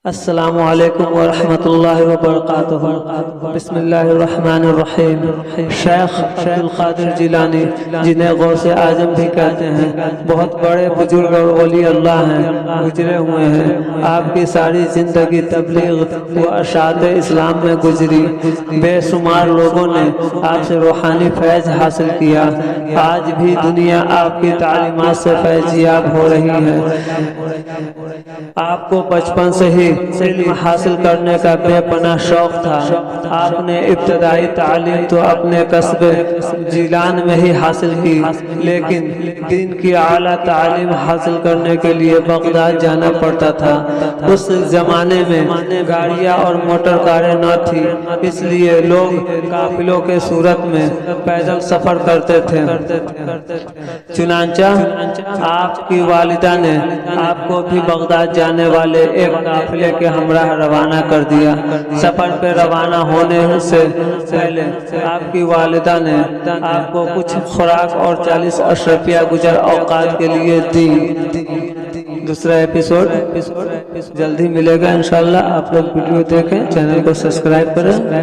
السلام علیکم ورحمۃ اللہ وبرکاتہ۔ بسم اللہ الرحمن الرحیم۔ شیخ عبدالقادر جیلانی، جنہیں غوث اعظم بھی کہتے ہیں، بہت بڑے بزرگ اور ولی اللہ ہیں، گزرے ہوئے ہیں۔ آپ کی ساری زندگی تبلیغ و اشاعت اسلام میں گزری۔ بے شمار لوگوں نے آپ سے روحانی فیض حاصل کیا۔ آج بھی دنیا آپ کی تعلیمات سے فیض یاب ہو رہی ہے۔ آپ کو بچپن سے ہی علم حاصل کرنے کا بے پناہ شوق تھا۔ آپ نے ابتدائی تعلیم تو اپنے قصبے جیلان میں ہی حاصل کی، لیکن دین کی اعلیٰ تعلیم حاصل کرنے کے لیے بغداد جانا پڑتا تھا۔ اس زمانے میں گاڑیاں اور موٹر کاریں نہ تھی، اس لیے لوگ قافلوں کے صورت میں پیدل سفر کرتے تھے۔ چنانچہ آپ کی والدہ نے آپ کو بھی بغداد جانے والے ایک قافلے کے ہمراہ روانہ کر دیا۔ سفر پہ روانہ ہونے سے پہلے آپ کی والدہ نے آپ کو کچھ خوراک اور 40 اشرفیہ گزر اوقات کے لیے دی۔ دوسرا ایپیسوڈ جلدی ملے گا انشاءاللہ۔ آپ لوگ ویڈیو دیکھیں، چینل کو سبسکرائب کریں۔